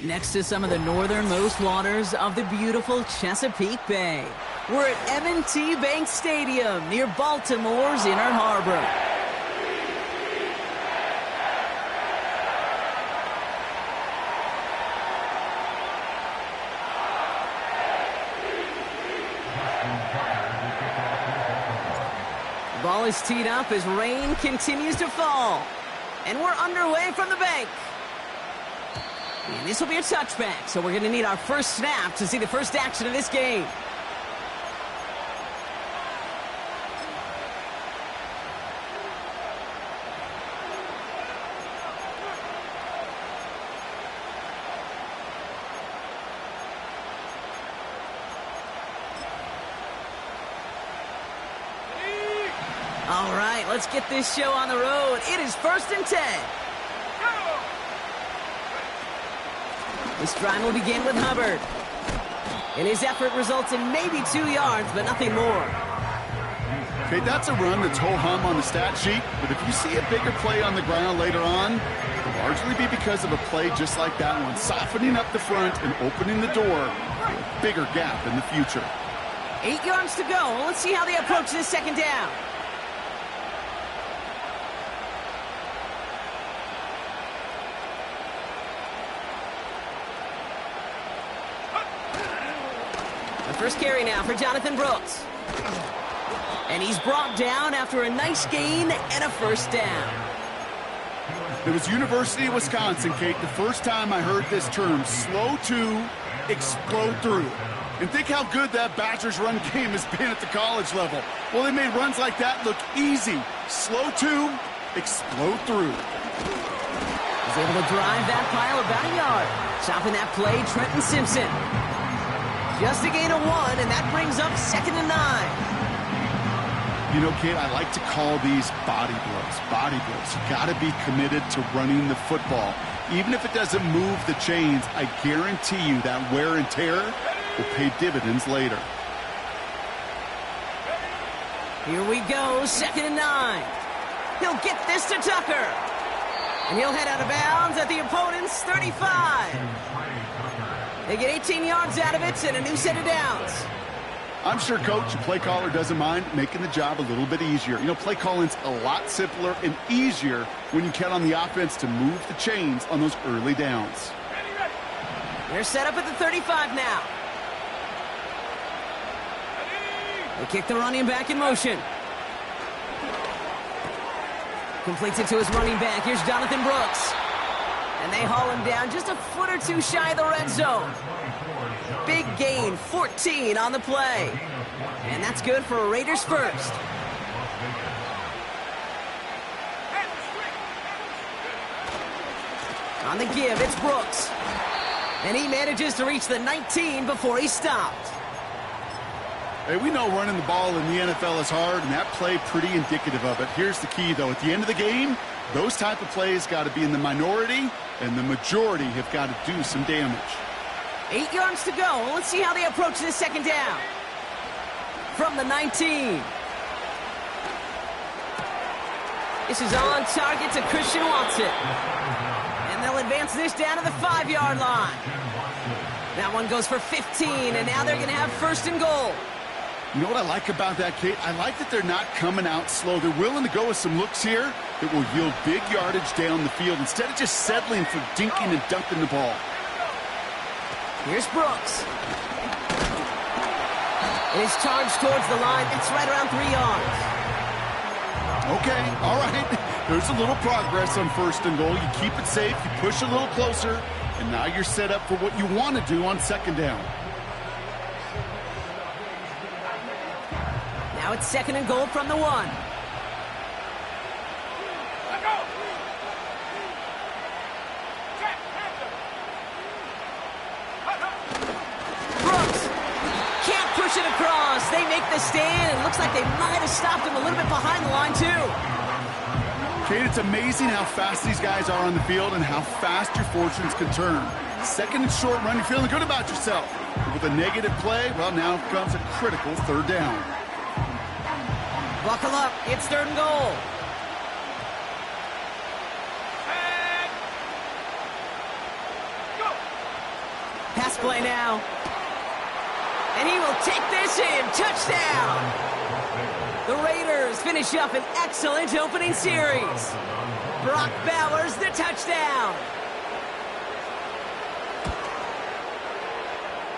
Next to some of the northernmost waters of the beautiful Chesapeake Bay, we're at M&T Bank Stadium near Baltimore's Inner Harbor. The ball is teed up as rain continues to fall. And we're underway from the bank. And this will be a touchback, so we're going to need our first snap to see the first action of this game. All right, let's get this show on the road. It is 1st and 10. This drive will begin with Hubbard. And his effort results in maybe 2 yards, but nothing more. Okay, that's a run that's ho-hum on the stat sheet, but if you see a bigger play on the ground later on, it'll largely be because of a play just like that one, softening up the front and opening the door for a bigger gap in the future. 8 yards to go. Let's see how they approach this second down. First carry now for Jonathan Brooks. And he's brought down after a nice gain and a first down. It was University of Wisconsin, Kate, the first time I heard this term, slow to explode through. And think how good that Badgers run game has been at the college level. Well, they made runs like that look easy. Slow to explode through. He's able to drive that pile about a yard. Stopping that play, Trenton Simpson. Just a gain of 1, and that brings up 2nd and 9. You know, Kate, I like to call these body blows. Body blows. You got to be committed to running the football. Even if it doesn't move the chains, I guarantee you that wear and tear will pay dividends later. Here we go, 2nd and 9. He'll get this to Tucker. And he'll head out of bounds at the opponent's 35. They get 18 yards out of it and a new set of downs. I'm sure, Coach, the play caller doesn't mind making the job a little bit easier. You know, play calling's a lot simpler and easier when you count on the offense to move the chains on those early downs. They're set up at the 35 now. They kick the running back in motion. Completes it to his running back. Here's Jonathan Brooks. And they haul him down just a foot or two shy of the red zone. Big gain, 14 on the play. And that's good for a Raiders first. On the give, it's Brooks. And he manages to reach the 19 before he stopped. Hey, we know running the ball in the NFL is hard, and that play pretty indicative of it. Here's the key, though. At the end of the game, those type of plays got to be in the minority, and the majority have got to do some damage. 8 yards to go. Let's see how they approach this second down. From the 19. This is on target to Christian Watson. And they'll advance this down to the 5-yard line. That one goes for 15, and now they're going to have 1st and goal. You know what I like about that, Kate? I like that they're not coming out slow. They're willing to go with some looks here that will yield big yardage down the field instead of just settling for dinking and dunking the ball. Here's Brooks. And his charge towards the line. It's right around 3 yards. Okay, all right. There's a little progress on 1st and goal. You keep it safe, you push a little closer, and now you're set up for what you want to do on 2nd down. Now it's 2nd and goal from the 1. Brooks can't push it across. They make the stand, and looks like they might have stopped him a little bit behind the line, too. Kate, it's amazing how fast these guys are on the field and how fast your fortunes can turn. 2nd and short run, you're feeling good about yourself. But with a negative play, well, now comes a critical 3rd down. Buckle up. It's 3rd and goal. display now. And he will take this in. Touchdown! The Raiders finish up an excellent opening series. Brock Bowers, the touchdown.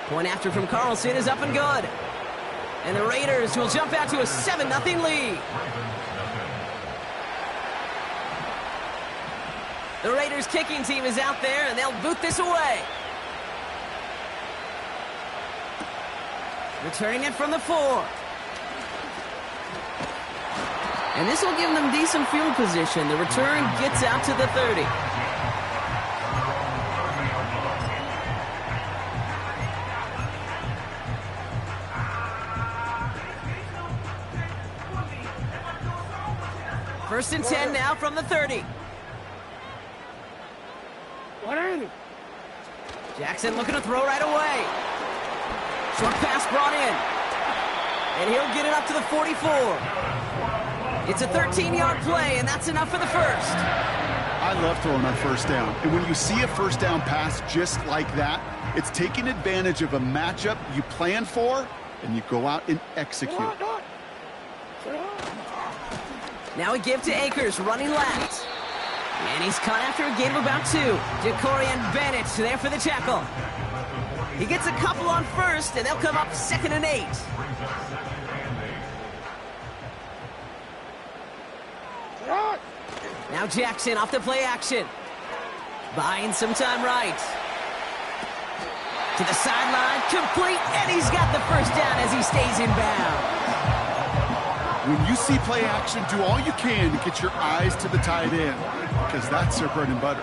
Point after from Carlson is up and good. And the Raiders will jump out to a 7-0 lead. The Raiders kicking team is out there, and they'll boot this away. Returning it from the 4. And this will give them decent field position. The return gets out to the 30. First and 10 now from the 30. Jackson looking to throw right away. Short pass brought in. And he'll get it up to the 44. It's a 13-yard play, and that's enough for the first. I love throwing on first down. And when you see a first down pass just like that, it's taking advantage of a matchup you plan for, and you go out and execute. Now a give to Akers, running left. And he's caught after a gain of about 2. Jacorian Bennett there for the tackle. He gets a couple on first, and they'll come up 2nd and 8. Now Jackson off the play action. Buying some time right. To the sideline, complete, and he's got the first down as he stays in bounds. When you see play action, do all you can to get your eyes to the tight end, because that's their bread and butter.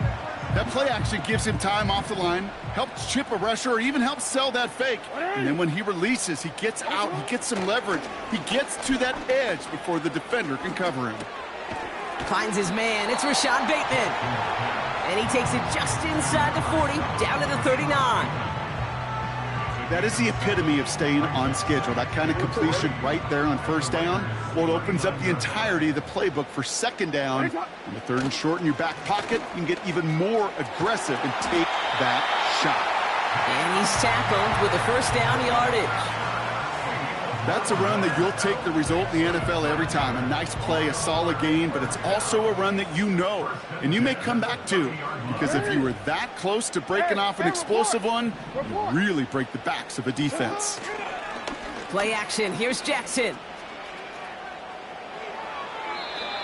That play action gives him time off the line, helps chip a rusher, or even helps sell that fake. And then when he releases, he gets out, he gets some leverage. He gets to that edge before the defender can cover him. Finds his man. It's Rashad Bateman. And he takes it just inside the 40, down to the 39. That is the epitome of staying on schedule. That kind of completion right there on first down. Well, it opens up the entirety of the playbook for second down. In the 3rd and short in your back pocket, you can get even more aggressive and take that shot. And he's tackled with the first down yardage. That's a run that you'll take the result in the NFL every time. A nice play, a solid gain, but it's also a run that you know, and you may come back to, because if you were that close to breaking off an explosive one, you really break the backs of a defense. Play action. Here's Jackson.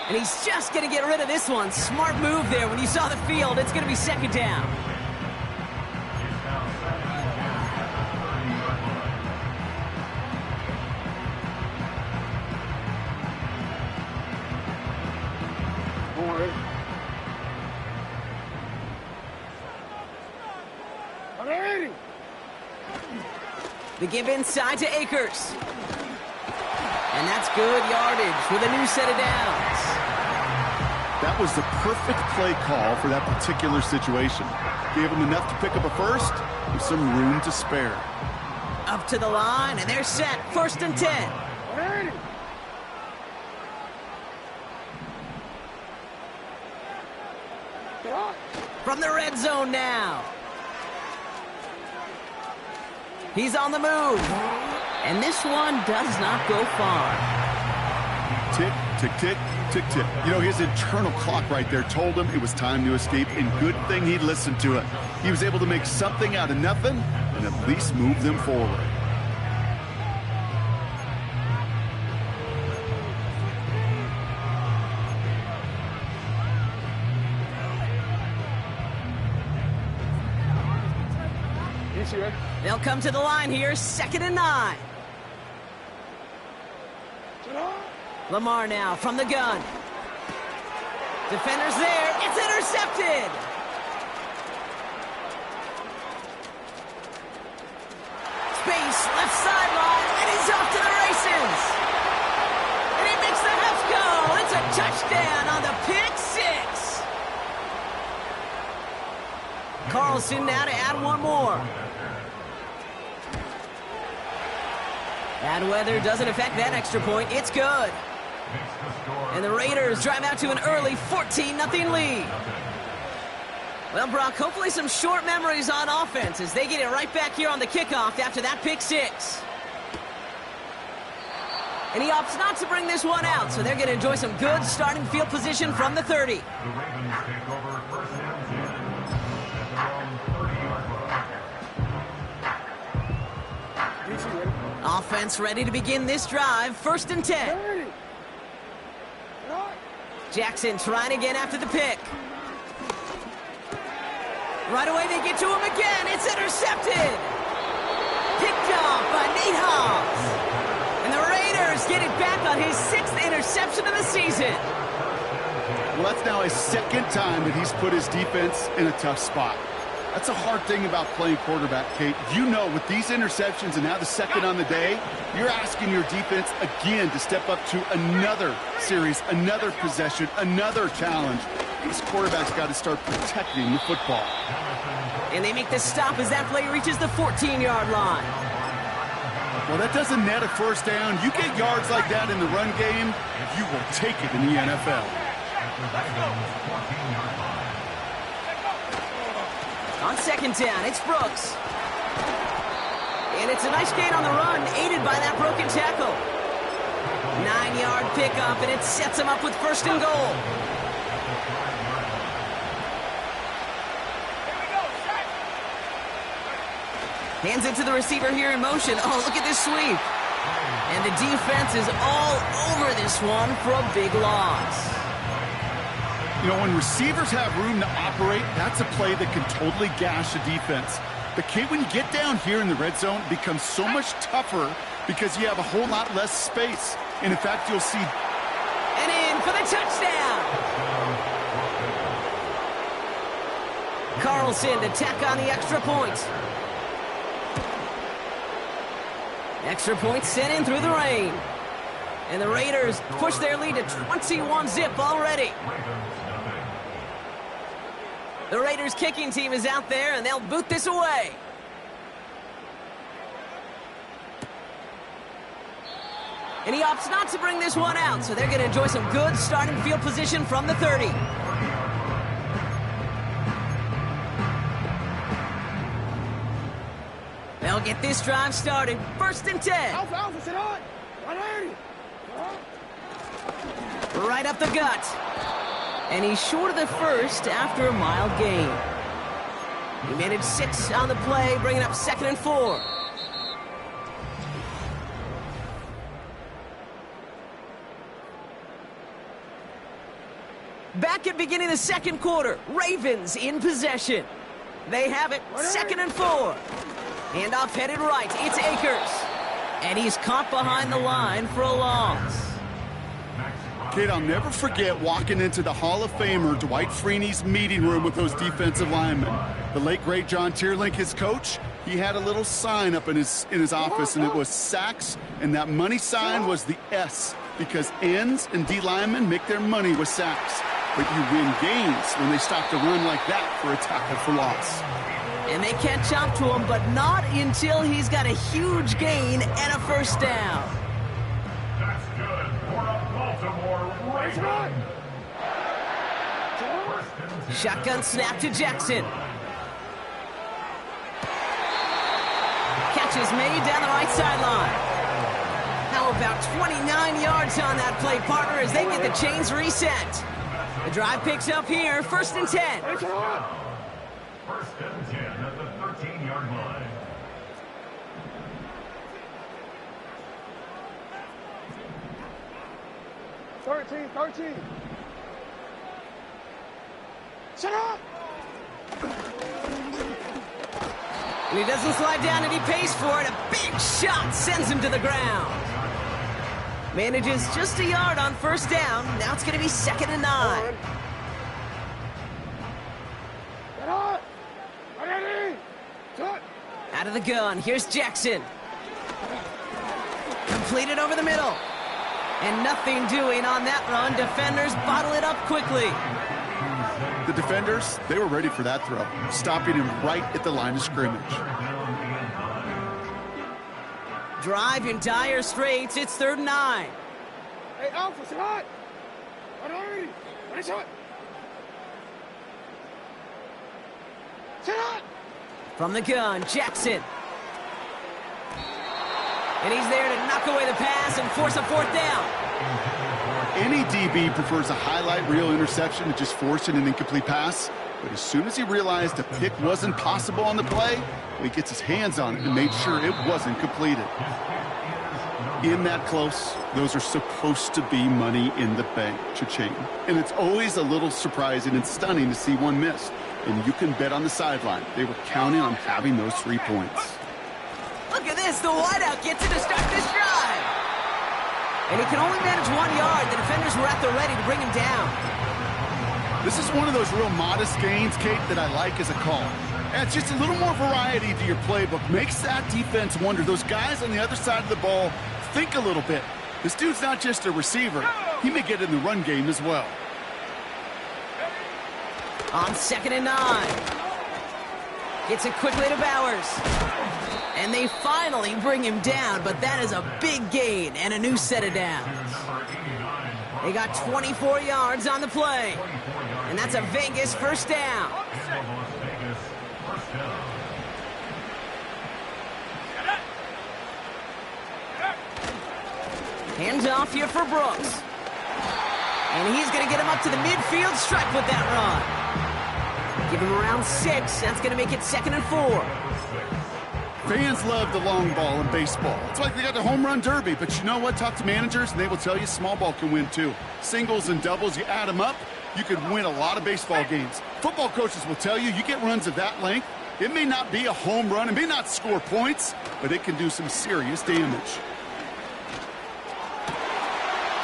And he's just going to get rid of this one. Smart move there. When you saw the field, it's going to be 2nd down. The give inside to Akers. And that's good yardage with a new set of downs. That was the perfect play call for that particular situation. Gave him enough to pick up a first with some room to spare. Up to the line, and they're set. 1st and 10. From the red zone now. He's on the move. And this one does not go far. Tick, tick, tick, tick, tick. You know, his internal clock right there told him it was time to escape, and good thing he listened to it. He was able to make something out of nothing and at least move them forward. They'll come to the line here, 2nd and 9. Lamar now from the gun. Defenders there. It's intercepted. Space, left sideline, and he's off to the races. And he makes the half goal. It's a touchdown on the pick 6. Carlson now to add one more. Bad weather doesn't affect that extra point. It's good. And the Raiders drive out to an early 14-0 lead. Well, Brock, hopefully some short memories on offense as they get it right back here on the kickoff after that pick six. And he opts not to bring this one out, so they're going to enjoy some good starting field position from the 30. The Ravens take over first and 10 at their own 30-yard line. Offense ready to begin this drive. First and 10. Jackson trying again after the pick. Right away they get to him again. It's intercepted. Picked off by Nate Hobbs. And the Raiders get it back on his 6th interception of the season. Well, that's now his 2nd time that he's put his defense in a tough spot. That's a hard thing about playing quarterback, Kate. You know, with these interceptions and now the 2nd on the day, you're asking your defense again to step up to another series, another possession, another challenge. This quarterback's got to start protecting the football. And they make the stop as that play reaches the 14-yard line. Well, that doesn't net a first down. You get yards like that in the run game, you will take it in the NFL. On 2nd down, it's Brooks. And it's a nice gain on the run, aided by that broken tackle. 9-yard pickup, and it sets him up with 1st and goal. Hands it to the receiver here in motion. Oh, look at this sweep. And the defense is all over this one for a big loss. You know, when receivers have room to operate, that's a play that can totally gash a defense. But, Kate, when you get down here in the red zone, it becomes so much tougher because you have a whole lot less space. And, in fact, you'll see... And in for the touchdown. Carlson to tack on the extra point. Extra point sent in through the rain. And the Raiders push their lead to 21-zip already. The Raiders kicking team is out there, and they'll boot this away. And he opts not to bring this one out, so they're going to enjoy some good starting field position from the 30. They'll get this drive started. 1st and 10. Alpha, sit on. 180. Right up the gut. And he's short of the first after a mild gain. He managed 6 on the play, bringing up 2nd and 4. Back at beginning of the 2nd quarter, Ravens in possession. They have it, 2nd and 4. Handoff headed right, it's Akers. And he's caught behind the line for a loss. Kate, I'll never forget walking into the Hall of Famer Dwight Freeney's meeting room with those defensive linemen. The late, great John Tierlink, his coach, he had a little sign up in his office, and it was sacks, and that money sign was the S, because ends and D linemen make their money with sacks. But you win games when they stop to run like that for a tackle for loss. And they catch up to him, but not until he's got a huge gain and a 1st down. That's good for a Baltimore Ravens. Shotgun snap to Jackson. Catch is made down the right sideline. How about 29 yards on that play, partner, as they get the chains reset. The drive picks up here, 1st and 10. 1st and 10 at the 13-yard line. Thirteen. Shut up! And he doesn't slide down, and he pays for it. A big shot sends him to the ground. Manages just a yard on 1st down. Now it's going to be 2nd and 9. Get on! 180. Out of the gun, here's Jackson. Completed over the middle. And nothing doing on that run. Defenders bottle it up quickly. The defenders, they were ready for that throw, stopping him right at the line of scrimmage. Drive in dire straits. It's 3rd and 9. Hey, Alpha, sit on. 180. Finish it. Set up. From the gun, Jackson. And he's there to knock away the pass and force a fourth down. Any DB prefers a highlight reel interception to just forcing an incomplete pass. But as soon as he realized a pick wasn't possible on the play, he gets his hands on it and made sure it wasn't completed. In that close, those are supposed to be money in the bank, cha-ching. And it's always a little surprising and stunning to see one miss. And you can bet on the sideline they were counting on having those 3 points. Look at this, the wideout gets it to start this drive. And he can only manage 1 yard. The defenders were at the ready to bring him down. This is one of those real modest gains, Kate, that I like as a call. It's just a little more variety to your playbook. Makes that defense wonder. Those guys on the other side of the ball think a little bit. This dude's not just a receiver. He may get in the run game as well. On 2nd and 9. Gets it quickly to Bowers. And they finally bring him down, but that is a big gain and a new set of downs. They got 24 yards on the play. And that's a Vegas first down. Hands off here for Brooks. And he's going to get him up to the midfield stripe with that run. Give him around 6. That's going to make it 2nd and 4. Fans love the long ball in baseball. It's like they got the home run derby, but you know what? Talk to managers, and they will tell you small ball can win too. Singles and doubles, you add them up, you could win a lot of baseball games. Football coaches will tell you, you get runs of that length, it may not be a home run, it may not score points, but it can do some serious damage.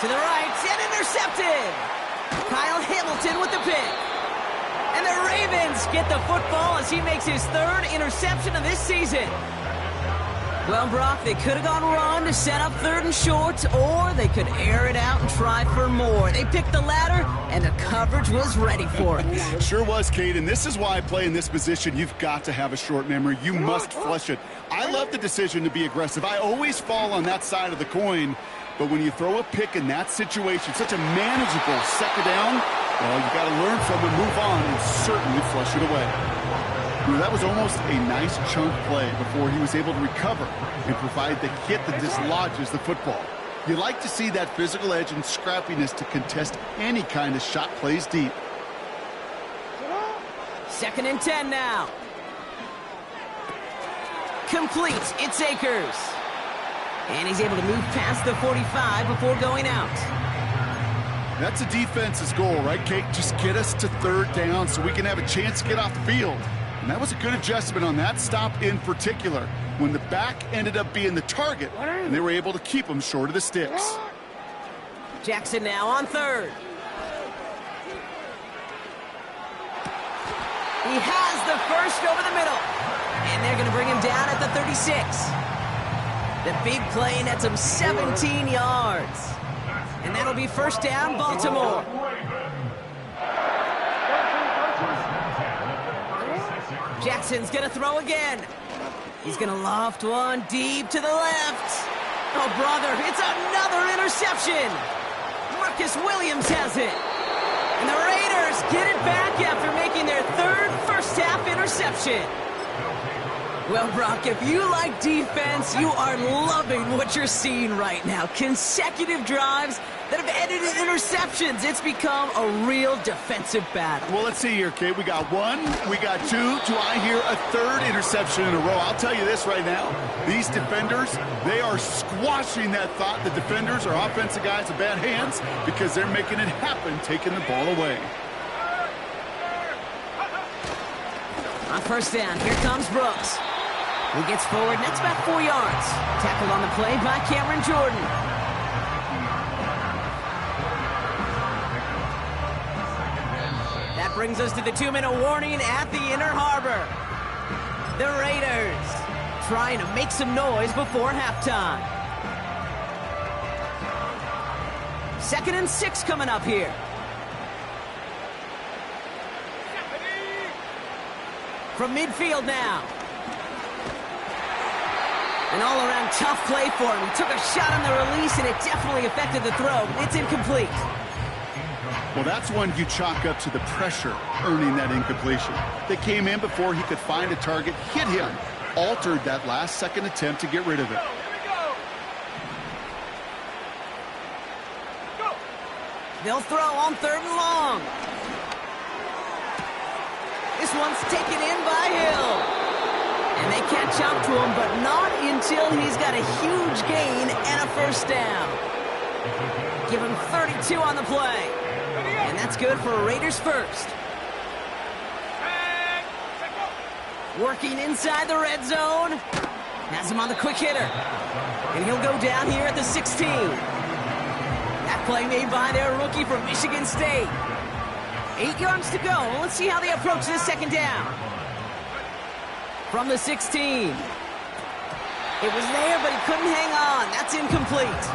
To the right, and intercepted. Kyle Hamilton with the pick. And the Ravens get the football as he makes his 3rd interception of this season. Well, Brock, they could have gone run to set up 3rd and short, or they could air it out and try for more. They picked the latter, and the coverage was ready for it. Sure was, Kate, and this is why I play in this position. You've got to have a short memory. You must flush it. I love the decision to be aggressive. I always fall on that side of the coin. But when you throw a pick in that situation, such a manageable 2nd down, well, you got to learn from it, move on, and certainly flush it away. You know, that was almost a nice chunk play before he was able to recover and provide the hit that dislodges the football. You like to see that physical edge and scrappiness to contest any kind of shot plays deep. 2nd and 10 now. Complete. It's Akers. And he's able to move past the 45 before going out. That's a defense's goal, right, Kate? Just get us to 3rd down so we can have a chance to get off the field. And that was a good adjustment on that stop in particular, when the back ended up being the target, and they were able to keep him short of the sticks. Jackson now on 3rd. He has the first over the middle. And they're going to bring him down at the 36. The big play nets him 17 yards. And that'll be 1st down, Baltimore. Jackson's going to throw again. He's going to loft one deep to the left. Oh, brother, it's another interception. Marcus Williams has it. And the Raiders get it back after making their 3rd first-half interception. Well, Brock, if you like defense, you are loving what you're seeing right now. Consecutive drives that have ended in interceptions. It's become a real defensive battle. Well, let's see here, Kate. We got 1, we got 2. Do I hear a 3rd interception in a row? I'll tell you this right now. These defenders, they are squashing that thought. The defenders are offensive guys with bad hands because they're making it happen, taking the ball away. On 1st down, here comes Brooks. Who gets forward, and that's about 4 yards. Tackled on the play by Cameron Jordan. That brings us to the 2-minute warning at the Inner Harbor. The Raiders trying to make some noise before halftime. 2nd and 6 coming up here. From midfield now. An all-around tough play for him. He took a shot on the release, and it definitely affected the throw. It's incomplete. Well, that's one you chalk up to the pressure earning that incompletion. They came in before he could find a target, hit him, altered that last-second attempt to get rid of it. They'll throw on 3rd and long. This one's taken in by Hill. And they catch up to him, but not until he's got a huge gain and a first down. Give him 32 on the play. And that's good for Raiders first. Working inside the red zone. Has him on the quick hitter. And he'll go down here at the 16. That play made by their rookie from Michigan State. 8 yards to go. Let's see how they approach this second down. From the 16. It was there, but he couldn't hang on. That's incomplete.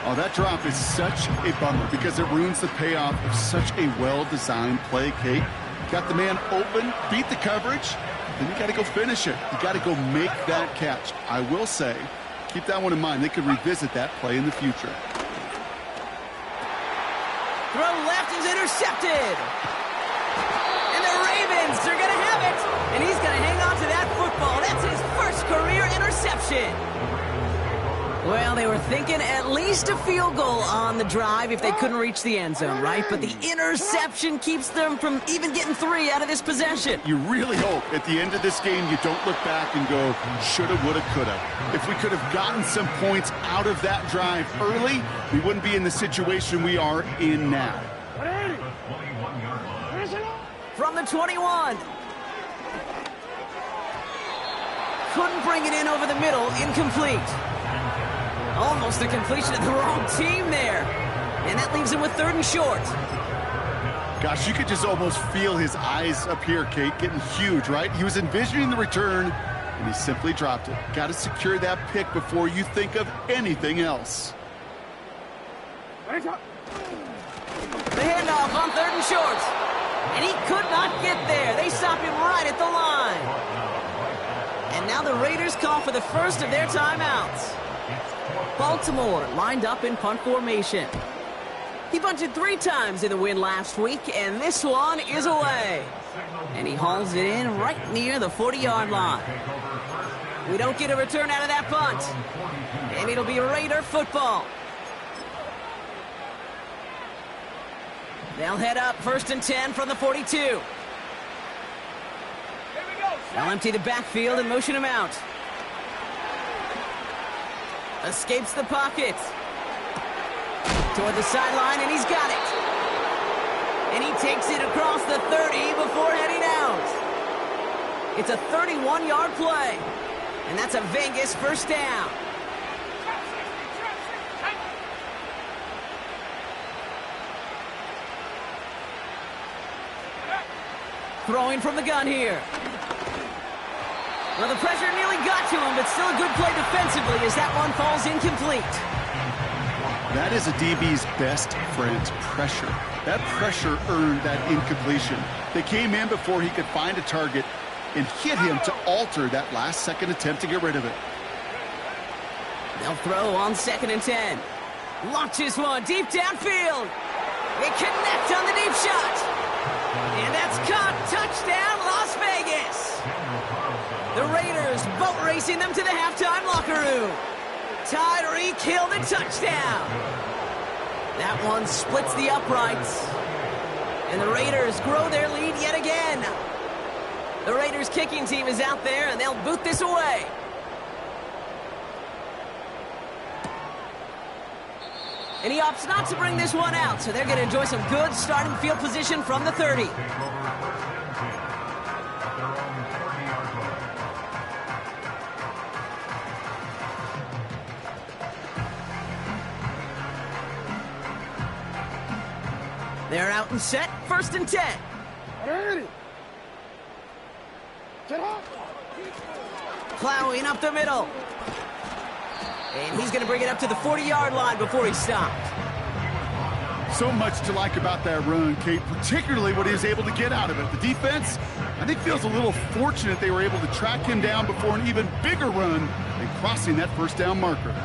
Oh, that drop is such a bummer because it ruins the payoff of such a well-designed play, Kate. Got the man open, beat the coverage, then you got to go finish it. You got to go make that catch. I will say, keep that one in mind. They could revisit that play in the future. Throw left is intercepted. And the Ravens are going to have it. And he's going to hang on to that football. That's his first career interception. Well, they were thinking at least a field goal on the drive if they couldn't reach the end zone, right? But the interception keeps them from even getting 3 out of this possession. You really hope at the end of this game you don't look back and go, shoulda, woulda, coulda. If we could have gotten some points out of that drive early, we wouldn't be in the situation we are in now. From the 21. Couldn't bring it in over the middle, incomplete. Almost a completion of the wrong team there. And that leaves him with 3rd and short. Gosh, you could just almost feel his eyes up here, Kate, getting huge, right? He was envisioning the return, and he simply dropped it. Got to secure that pick before you think of anything else. The handoff on 3rd and short. And he could not get there. They stop him right at the line. And now the Raiders call for the first of their timeouts. Baltimore lined up in punt formation. He bunted 3 times in the win last week, and this one is away. And he hauls it in right near the 40-yard line. We don't get a return out of that punt. And it'll be Raider football. They'll head up 1st and 10 from the 42. They'll empty the backfield and motion him out. Escapes the pocket. Toward the sideline, and he's got it. And he takes it across the 30 before heading out. It's a 31-yard play. And that's a Vegas first down. Throwing from the gun here. Well, the pressure nearly got to him, but still a good play defensively as that one falls incomplete. That is a DB's best friend, pressure. That pressure earned that incompletion. They came in before he could find a target and hit him to alter that last-second attempt to get rid of it. They'll throw on 2nd and 10. Launches one deep downfield. They connect on the deep shot. And that's caught. Touchdown, Las Vegas. The Raiders boat racing them to the halftime locker room. Tyreek Hill the touchdown. That one splits the uprights. And the Raiders grow their lead yet again. The Raiders kicking team is out there, and they'll boot this away. And he opts not to bring this one out, so they're going to enjoy some good starting field position from the 30. They're out and set, 1st and 10. Ready. Get up. Plowing up the middle. And he's going to bring it up to the 40-yard line before he's stopped. So much to like about that run, Kate, particularly what he was able to get out of it. The defense, I think, feels a little fortunate they were able to track him down before an even bigger run and crossing that first down marker.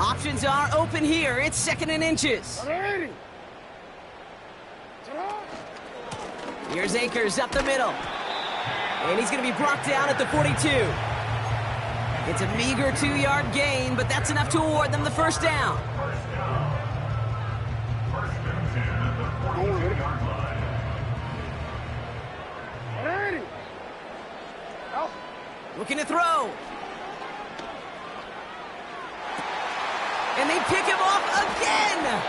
Options are open here. It's 2nd and inches. Ready. Set up. Here's Akers up the middle. And he's going to be brought down at the 42. It's a meager 2-yard gain, but that's enough to award them the first down. Ready. Out. Looking to throw. And they pick him off again.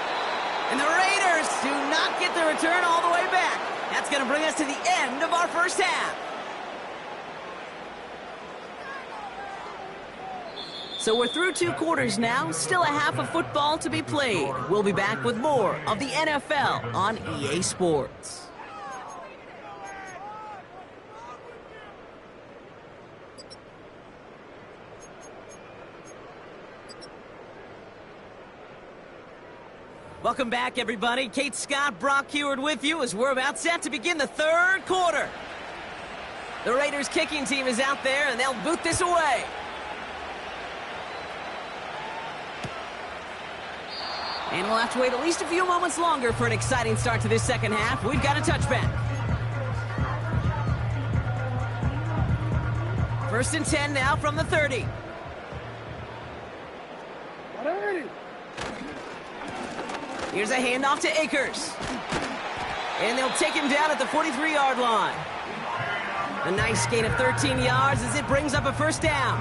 And the Raiders do not get the return all the way back. That's going to bring us to the end of our first half. So we're through 2 quarters now, still a half of football to be played. We'll be back with more of the NFL on EA Sports. Welcome back, everybody. Kate Scott, Brock Heward with you as we're about set to begin the 3rd quarter. The Raiders kicking team is out there, and they'll boot this away. And we'll have to wait at least a few moments longer for an exciting start to this second half. We've got a touchback. 1st and 10 now from the 30. Ready. Here's a handoff to Akers. And they'll take him down at the 43-yard line. A nice gain of 13 yards as it brings up a first down.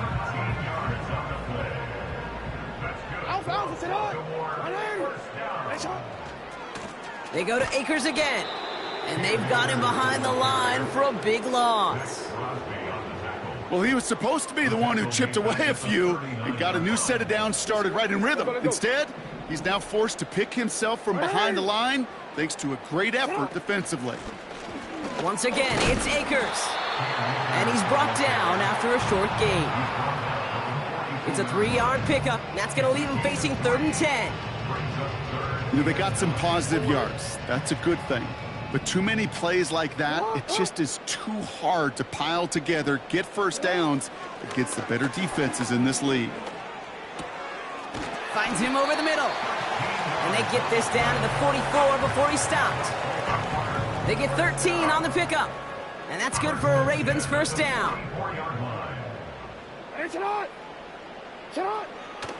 Alpha, set up. Ready. Nice shot. They go to Akers again. And they've got him behind the line for a big loss. Well, he was supposed to be the one who chipped away a few and got a new set of downs started right in rhythm. Instead, he's now forced to pick himself from behind the line thanks to a great effort defensively. Once again, it's Akers. And he's brought down after a short gain. It's a 3-yard pickup. That's going to leave him facing 3rd and 10. You know, they got some positive yards. That's a good thing. But too many plays like that, it just is too hard to pile together, get first downs against the better defenses in this league. Finds him over the middle. And they get this down to the 44 before he stopped. They get 13 on the pickup. And that's good for a Ravens first down. Hey, set up. Set up.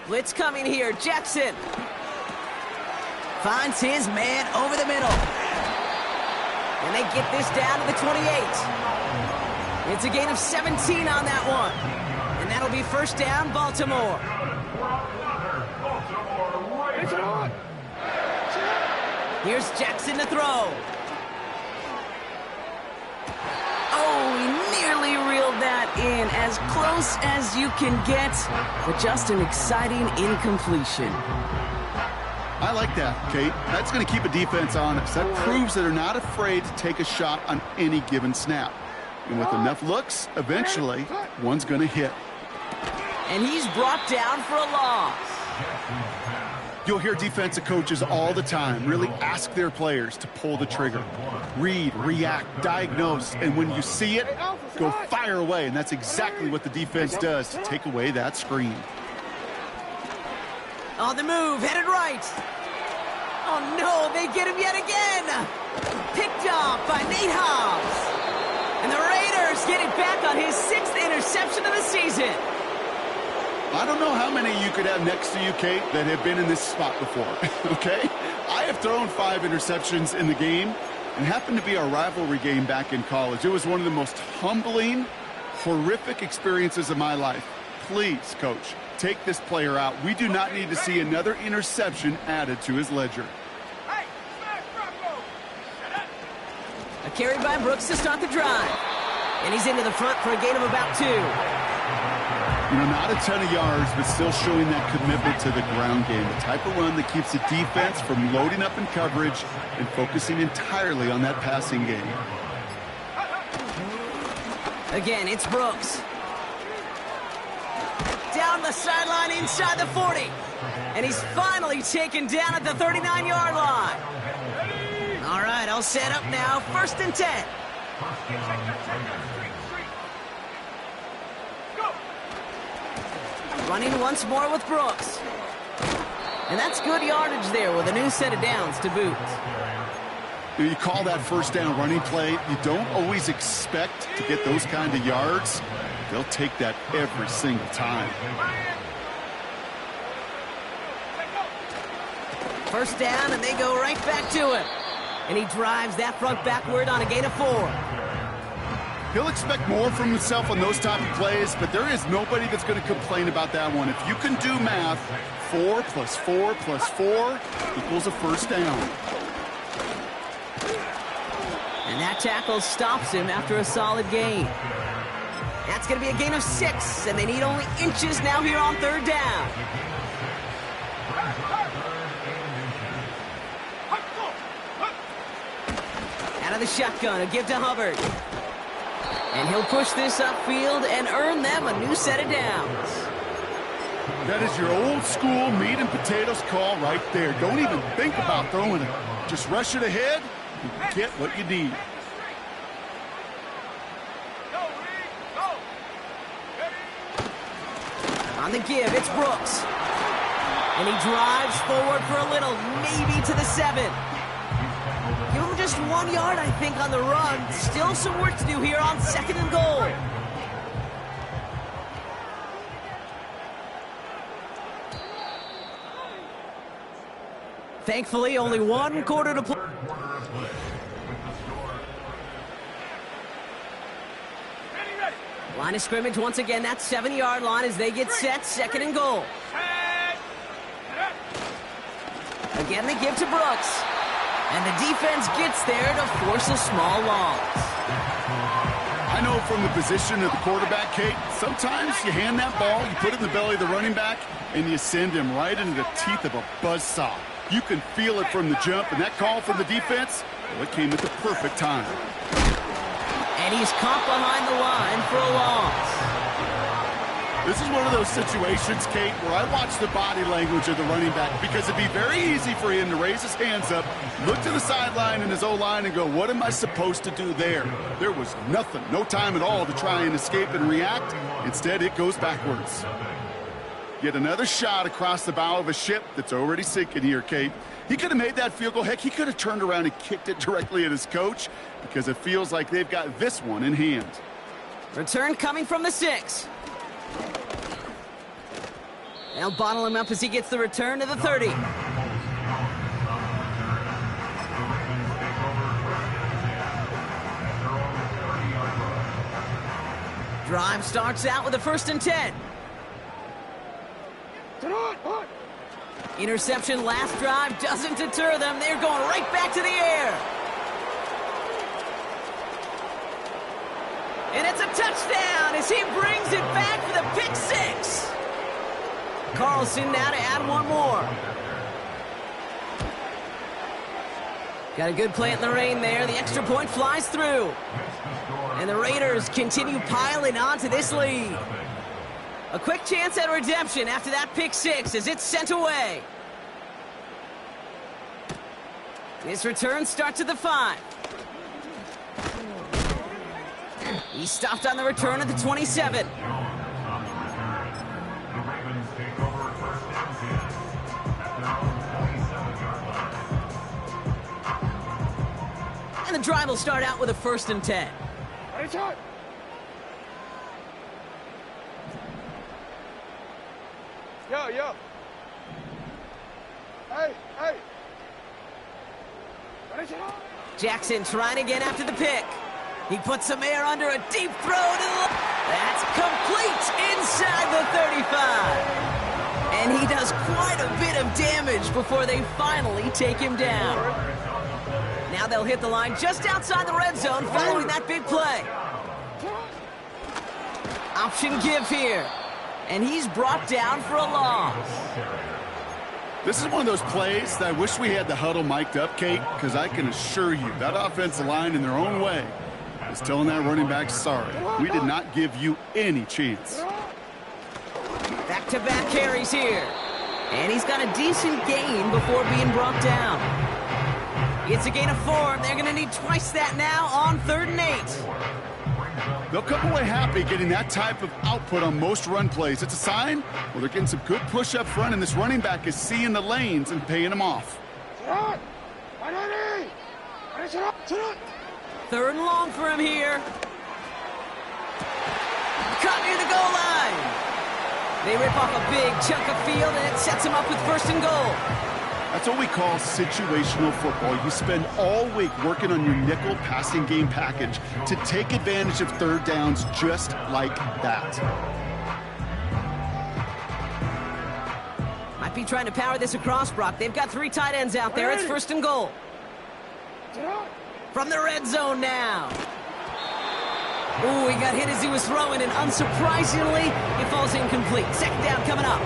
Blitz coming here. Jackson finds his man over the middle. And they get this down to the 28. It's a gain of 17 on that one. And that'll be first down, Baltimore. Hey, set up. Set up. Here's Jackson to throw. Oh, he nearly reeled that in. As close as you can get, but just an exciting incompletion. I like that, Kate. That's going to keep a defense honest. That proves that they're not afraid to take a shot on any given snap. And with enough looks, eventually, one's going to hit. And he's brought down for a loss. You'll hear defensive coaches all the time really ask their players to pull the trigger. Read, react, diagnose, and when you see it, go fire away. And that's exactly what the defense does to take away that screen. On the move, headed right. Oh no, they get him yet again. Picked off by Nate Hobbs. And the Raiders get it back on his 6th interception of the season. I don't know how many you could have next to you, Kate, that have been in this spot before, okay? I have thrown 5 interceptions in the game, and happened to be our rivalry game back in college. It was one of the most humbling, horrific experiences of my life. Please, Coach, take this player out. We do not need to see another interception added to his ledger. A carry by Brooks to start the drive. And he's into the front for a gain of about 2. You know, not a ton of yards, but still showing that commitment to the ground game. The type of run that keeps the defense from loading up in coverage and focusing entirely on that passing game. Again, it's Brooks. Down the sideline inside the 40. And he's finally taken down at the 39-yard line. All right, I'll set up now. 1st and 10. Running once more with Brooks. And that's good yardage there with a new set of downs to boot. You call that first down running play. You don't always expect to get those kind of yards. They'll take that every single time. First down, and they go right back to it. And he drives that front backward on a gain of 4. He'll expect more from himself on those type of plays, but there is nobody that's going to complain about that one. If you can do math, 4 plus 4 plus 4 equals a first down. And that tackle stops him after a solid gain. That's going to be a gain of 6, and they need only inches now here on third down. Out of the shotgun, a give to Hubbard. And he'll push this upfield and earn them a new set of downs. That is your old school meat and potatoes call right there. Don't even think about throwing it. Just rush it ahead and get what you need. On the give, it's Brooks. And he drives forward for a little, maybe to the 7. Give him just 1 yard, I think, on the run. Still some work to do here on 2nd and goal. Thankfully, only 1 quarter to play. Line of scrimmage once again, that 7-yard line as they get set, 2nd and goal. Again, they give to Brooks. And the defense gets there to force a small loss. I know from the position of the quarterback, Kate, sometimes you hand that ball, you put it in the belly of the running back, and you send him right into the teeth of a buzzsaw. You can feel it from the jump, and that call from the defense, well, it came at the perfect time. And he's caught behind the line for a loss. This is one of those situations, Kate, where I watch the body language of the running back because it'd be very easy for him to raise his hands up, look to the sideline in his O-line and go, what am I supposed to do there? There was nothing, no time at all to try and escape and react. Instead, it goes backwards. Yet another shot across the bow of a ship that's already sinking here, Kate. He could have made that field goal. Heck, he could have turned around and kicked it directly at his coach because it feels like they've got this one in hand. Return coming from the 6. They'll bottle him up as he gets the return to the 30. Drive starts out with a 1st and 10. Interception last drive doesn't deter them. They're going right back to the air. And it's a touchdown as he brings it back for the pick 6. Carlson now to add 1 more. Got a good plant in the rain there. The extra point flies through. And the Raiders continue piling onto this lead. A quick chance at redemption after that pick 6 as it's sent away. This return starts at the 5. He stopped on the return at the 27. And the drive will start out with a 1st and 10. Yo. Hey. Jackson trying again after the pick. He puts some air under a deep throw to the left. That's complete inside the 35. And he does quite a bit of damage before they finally take him down. Now they'll hit the line just outside the red zone following that big play. Option give here. And he's brought down for a loss. This is one of those plays that I wish we had the huddle mic'd up, Kate, because I can assure you that offensive line in their own way is telling that running back, sorry, we did not give you any chance. Back-to-back carries here. And he's got a decent gain before being brought down. It's a gain of 4, and they're going to need twice that now on 3rd and 8. They'll come away happy getting that type of output on most run plays. It's a sign, well, they're getting some good push up front, and this running back is seeing the lanes and paying them off. Third and long for him here. Caught near the goal line. They rip off a big chunk of field, and it sets him up with first and goal. That's what we call situational football. You spend all week working on your nickel passing game package to take advantage of third downs just like that. Might be trying to power this across, Brock. They've got 3 tight ends out there. It's first and goal. From the red zone now. Ooh, he got hit as he was throwing, and unsurprisingly, it falls incomplete. Second down coming up.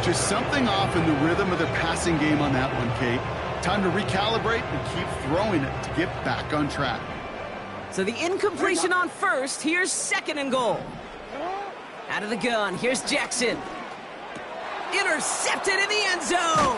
Just something off in the rhythm of their passing game on that one, Kate. Time to recalibrate and keep throwing it to get back on track. So the incompletion on first. Here's second and goal. Out of the gun. Here's Jackson. Intercepted in the end zone.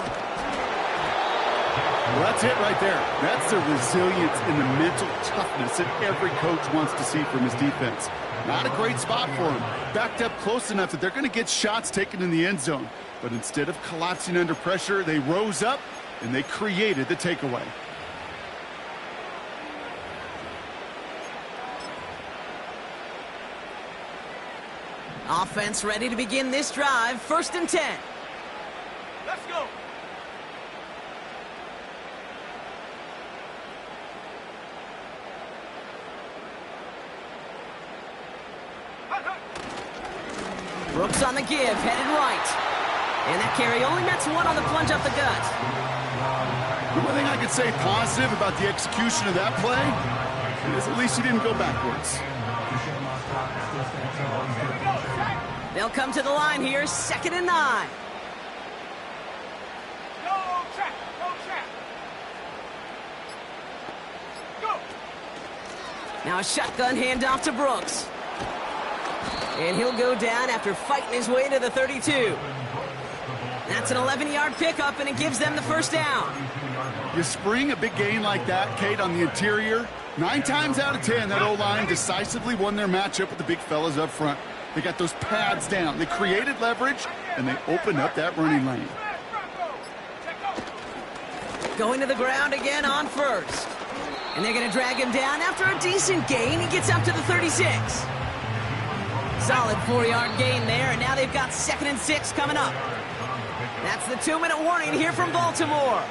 Well, that's it right there. That's the resilience and the mental toughness that every coach wants to see from his defense. Not a great spot for him. Backed up close enough that they're going to get shots taken in the end zone. But instead of collapsing under pressure, they rose up and they created the takeaway. Offense ready to begin this drive. First and 10. Let's go. Brooks on the give, headed right. And that carry only nets 1 on the plunge up the gut. The one thing I could say positive about the execution of that play is at least he didn't go backwards. They'll come to the line here, second and 9. Go track, go track. Go. Now a shotgun handoff to Brooks. And he'll go down after fighting his way to the 32. That's an 11-yard pickup, and it gives them the first down. You spring a big gain like that, Kate, on the interior. 9 times out of 10, that O-line decisively won their matchup with the big fellas up front. They got those pads down. They created leverage, and they opened up that running lane. Going to the ground again on first. And they're going to drag him down after a decent gain. He gets up to the 36. Solid 4-yard gain there, and now they've got second and 6 coming up. That's the 2-minute warning here from Baltimore.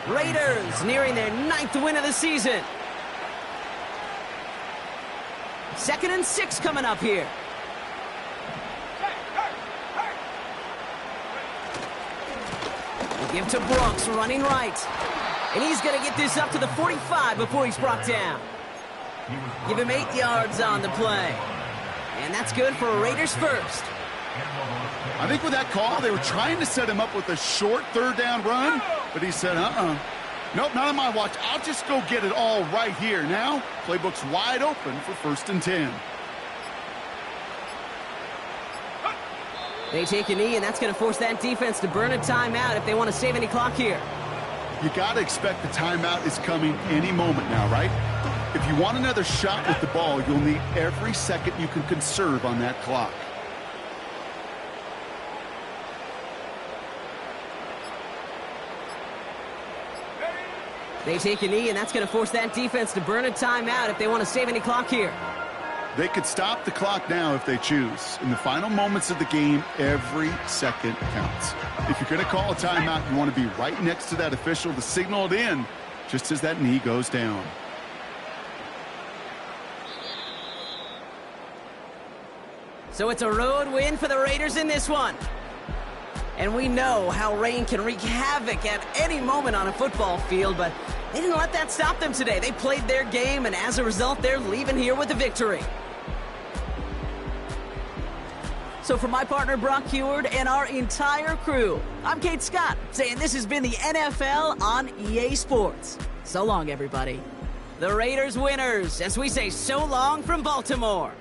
Raiders nearing their 9th win of the season. Second and 6 coming up here. They give to Brooks, running right. And he's going to get this up to the 45 before he's brought down. Give him 8 yards on the play. And that's good for a Raiders first. I think with that call, they were trying to set him up with a short third down run, but he said, nope, not on my watch. I'll just go get it all right here. Now, playbook's wide open for first and 10. They take a knee, and that's going to force that defense to burn a timeout if they want to save any clock here. You got to expect the timeout is coming any moment now, right? If you want another shot with the ball, you'll need every second you can conserve on that clock. They take a knee, and that's going to force that defense to burn a timeout if they want to save any clock here. They could stop the clock now if they choose. In the final moments of the game, every second counts. If you're going to call a timeout, you want to be right next to that official to signal it in just as that knee goes down. So it's a road win for the Raiders in this one. And we know how rain can wreak havoc at any moment on a football field, but they didn't let that stop them today. They played their game, and as a result, they're leaving here with a victory. So for my partner, Brock Heward, and our entire crew, I'm Kate Scott, saying this has been the NFL on EA Sports. So long, everybody. The Raiders winners, as we say so long from Baltimore.